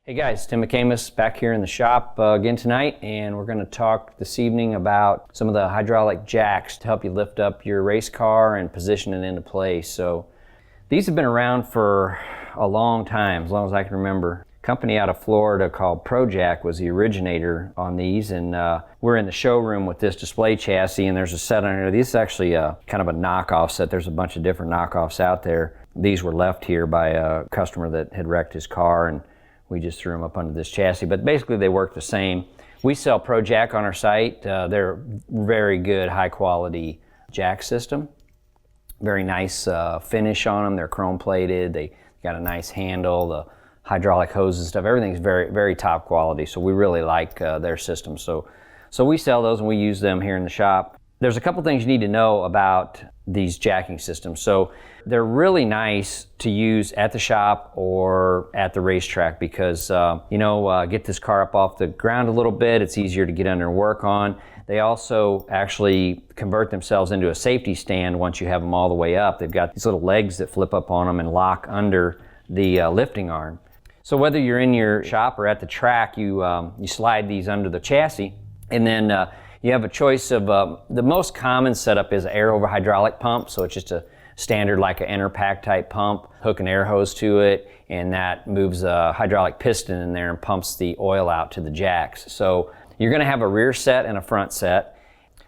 Hey guys, Tim McAmis back here in the shop again tonight, and we're going to talk this evening about some of the hydraulic jacks to help you lift up your race car and position it into place. So these have been around for a long time, as long as I can remember. A company out of Florida called ProJack was the originator on these, and we're in the showroom with this display chassis, and there's a set under there. This is actually kind of a knockoff set. There's a bunch of different knockoffs out there. These were left here by a customer that had wrecked his car, and we just threw them up under this chassis, but basically they work the same. We sell ProJack on our site. They're very good, high quality jack system. Very nice finish on them. They're chrome plated. They got a nice handle. The hydraulic hoses and stuff, everything's very, very top quality. So we really like their system. So we sell those and we use them here in the shop. There's a couple things you need to know about these jacking systems. So they're really nice to use at the shop or at the racetrack because, get this car up off the ground a little bit. It's easier to get under and work on. They also actually convert themselves into a safety stand once you have them all the way up. They've got these little legs that flip up on them and lock under the lifting arm. So whether you're in your shop or at the track, you slide these under the chassis, and then you have a choice of, the most common setup is an air over hydraulic pump. So it's just a standard like an Enerpack type pump, hook an air hose to it, and that moves a hydraulic piston in there and pumps the oil out to the jacks. So you're gonna have a rear set and a front set.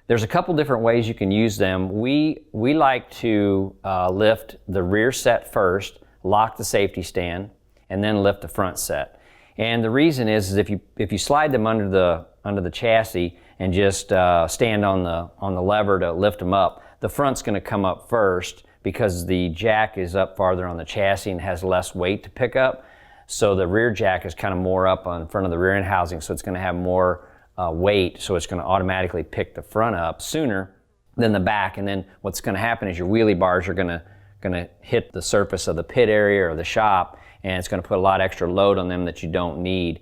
There's a couple different ways you can use them. We like to lift the rear set first, lock the safety stand, and then lift the front set. And the reason is if you slide them under the chassis and just stand on the lever to lift them up, the front's going to come up first because the jack is up farther on the chassis and has less weight to pick up. So the rear jack is kind of more up on front of the rear end housing, so it's going to have more weight, so it's going to automatically pick the front up sooner than the back. And then what's going to happen is your wheelie bars are going to hit the surface of the pit area or the shop, and it's going to put a lot of extra load on them that you don't need.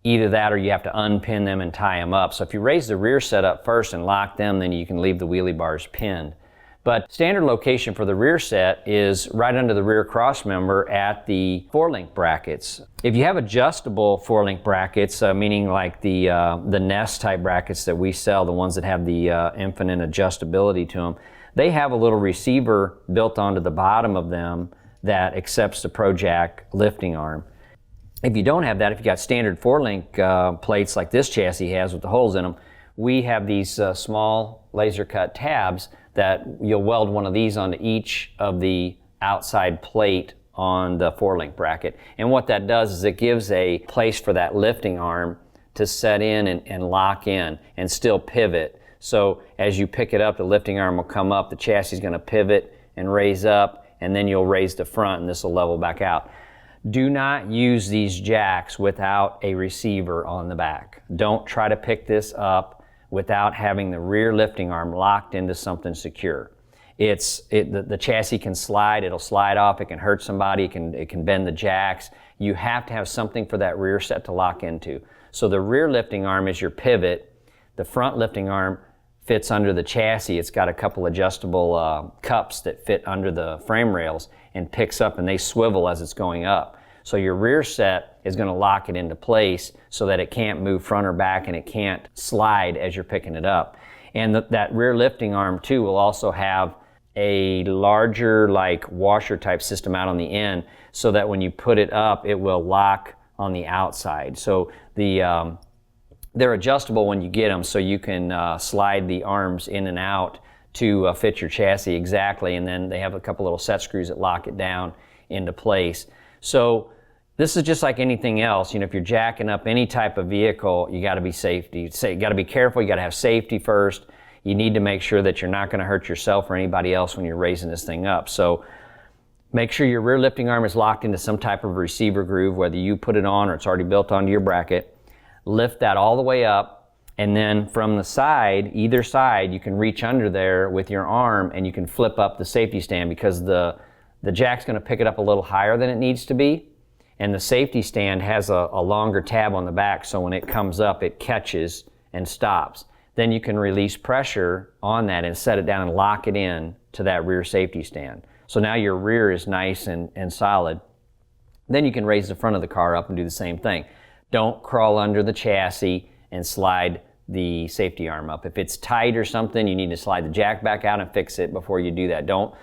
Either that or you have to unpin them and tie them up. So if you raise the rear set up first and lock them, then you can leave the wheelie bars pinned. But standard location for the rear set is right under the rear cross member at the 4-link brackets. If you have adjustable 4-link brackets, meaning like the Nest type brackets that we sell, the ones that have the infinite adjustability to them, they have a little receiver built onto the bottom of them that accepts the ProJack lifting arm. If you don't have that, if you got standard 4-link plates like this chassis has with the holes in them, we have these small laser cut tabs that you'll weld one of these onto each of the outside plate on the 4-link bracket. And what that does is it gives a place for that lifting arm to set in and lock in and still pivot. So as you pick it up, the lifting arm will come up, the chassis is going to pivot and raise up, and then you'll raise the front and this will level back out. Do not use these jacks without a receiver on the back. Don't try to pick this up without having the rear lifting arm locked into something secure. The chassis can slide, it'll slide off, it can hurt somebody, it can bend the jacks. You have to have something for that rear set to lock into. So the rear lifting arm is your pivot. The front lifting arm fits under the chassis. It's got a couple adjustable cups that fit under the frame rails and picks up, and they swivel as it's going up. So your rear set is going to lock it into place so that it can't move front or back and it can't slide as you're picking it up. And that rear lifting arm too will also have a larger like washer type system out on the end so that when you put it up it will lock on the outside. So they're adjustable when you get them, so you can slide the arms in and out to fit your chassis exactly, and then they have a couple little set screws that lock it down into place. So this is just like anything else. If you're jacking up any type of vehicle, you got to be safety. You got to be careful. You got to have safety first. You need to make sure that you're not going to hurt yourself or anybody else when you're raising this thing up. So make sure your rear lifting arm is locked into some type of receiver groove, whether you put it on or it's already built onto your bracket. Lift that all the way up, and then from the side, either side, you can reach under there with your arm and you can flip up the safety stand because the jack's going to pick it up a little higher than it needs to be. And the safety stand has a longer tab on the back, so when it comes up, it catches and stops. Then you can release pressure on that and set it down and lock it in to that rear safety stand. So now your rear is nice and solid. Then you can raise the front of the car up and do the same thing. Don't crawl under the chassis and slide the safety arm up. If it's tight or something, you need to slide the jack back out and fix it before you do that. Don't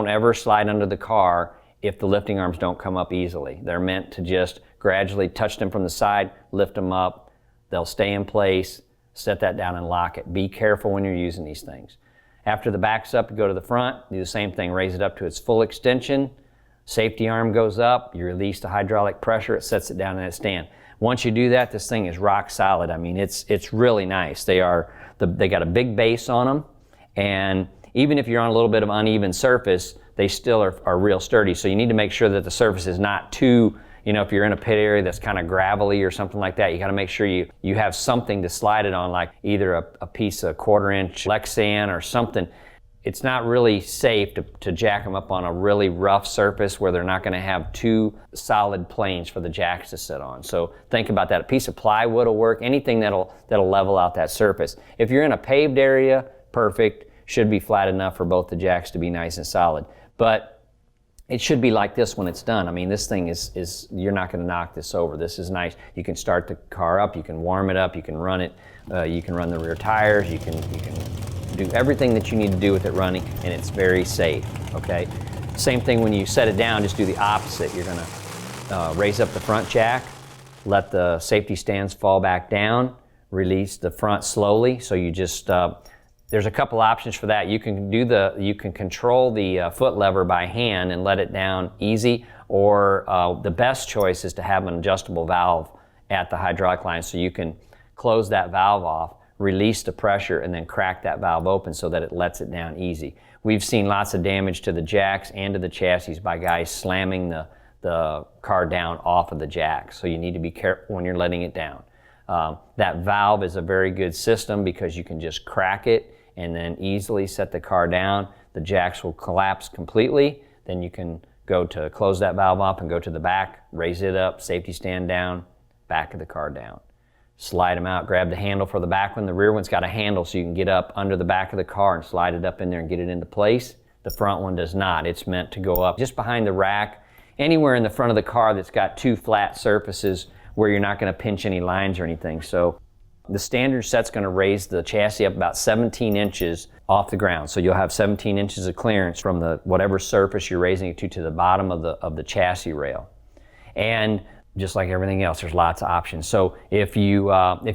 ever slide under the car if the lifting arms don't come up easily. They're meant to just gradually touch them from the side, lift them up. They'll stay in place, set that down and lock it. Be careful when you're using these things. After the back's up, you go to the front, do the same thing, raise it up to its full extension. Safety arm goes up, you release the hydraulic pressure, it sets it down in that stand. Once you do that, this thing is rock solid. I mean, it's really nice. They got a big base on them, and even if you're on a little bit of uneven surface, they still are real sturdy. So you need to make sure that the surface is not too, if you're in a pit area that's kind of gravelly or something like that, you got to make sure you have something to slide it on, like either a piece of 1/4 inch Lexan or something. It's not really safe to jack them up on a really rough surface where they're not going to have two solid planes for the jacks to sit on. So think about that. A piece of plywood will work, anything that'll level out that surface. If you're in a paved area, perfect, should be flat enough for both the jacks to be nice and solid. But it should be like this when it's done. I mean, this thing is you're not going to knock this over. This is nice. You can start the car up, you can warm it up, you can run it, you can run the rear tires, you can do everything that you need to do with it running, and it's very safe, okay? Same thing when you set it down, just do the opposite. You're gonna raise up the front jack, let the safety stands fall back down, release the front slowly. So you just, there's a couple options for that. You can control the foot lever by hand and let it down easy, or the best choice is to have an adjustable valve at the hydraulic line so you can close that valve off, release the pressure, and then crack that valve open so that it lets it down easy. We've seen lots of damage to the jacks and to the chassis by guys slamming the car down off of the jack. So you need to be careful when you're letting it down. That valve is a very good system because you can just crack it and then easily set the car down. The jacks will collapse completely. Then you can go to close that valve up and go to the back, raise it up, safety stand down, back of the car down. Slide them out, grab the handle for the back one. The rear one's got a handle so you can get up under the back of the car and slide it up in there and get it into place. The front one does not. It's meant to go up just behind the rack, anywhere in the front of the car that's got two flat surfaces where you're not going to pinch any lines or anything. So the standard set's going to raise the chassis up about 17 inches off the ground. So you'll have 17 inches of clearance from the whatever surface you're raising it to the bottom of the chassis rail. And just like everything else, there's lots of options. So if you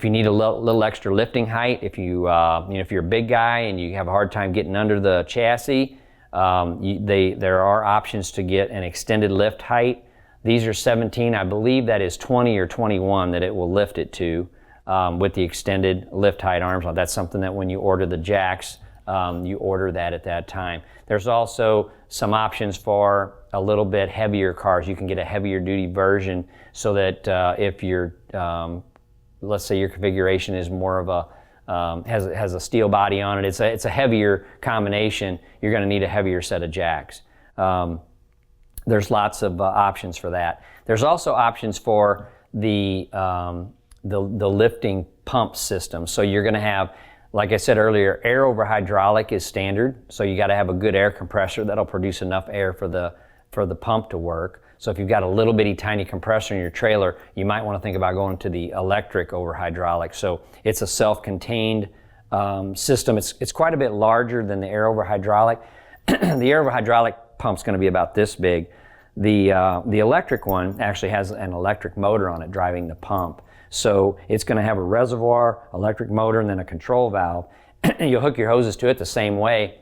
need a little extra lifting height, if you're a big guy and you have a hard time getting under the chassis, there are options to get an extended lift height. These are 17. I believe that is 20 or 21 that it will lift it to with the extended lift height arms. That's something that when you order the jacks, you order that at that time. There's also some options for a little bit heavier cars. You can get a heavier duty version so that if you're, let's say your configuration is more of a, has a steel body on it, it's a heavier combination, you're going to need a heavier set of jacks. There's lots of options for that. There's also options for the lifting pump system. So you're going to have, like I said earlier, air over hydraulic is standard. So you got to have a good air compressor that'll produce enough air for the pump to work. So if you've got a little bitty tiny compressor in your trailer, you might want to think about going to the electric over hydraulic. So it's a self-contained system. It's quite a bit larger than the air over hydraulic. The air over hydraulic pump's going to be about this big. The electric one actually has an electric motor on it driving the pump. So it's going to have a reservoir, electric motor, and then a control valve. You'll hook your hoses to it the same way.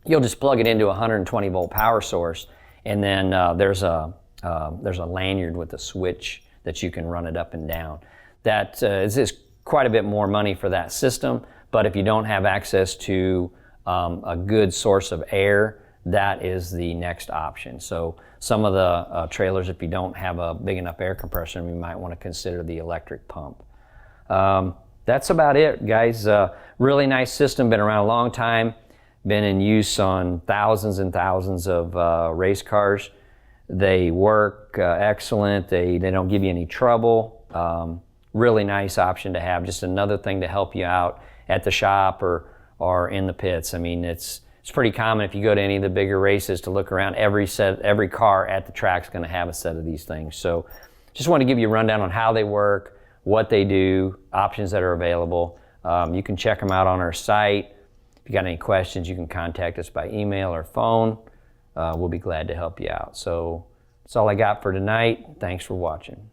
You'll just plug it into a 120 volt power source, and then there's a lanyard with a switch that you can run it up and down. That is quite a bit more money for that system, but if you don't have access to a good source of air, that is the next option. So some of the trailers, if you don't have a big enough air compressor, you might want to consider the electric pump. That's about it, guys. Really nice system, been around a long time, been in use on thousands and thousands of race cars. They work excellent. They don't give you any trouble. Really nice option to have, just another thing to help you out at the shop or in the pits. I mean, it's pretty common if you go to any of the bigger races to look around. Every car at the track is going to have a set of these things. So just want to give you a rundown on how they work, what they do, options that are available. You can check them out on our site. If you got any questions, you can contact us by email or phone. We'll be glad to help you out. So that's all I got for tonight. Thanks for watching.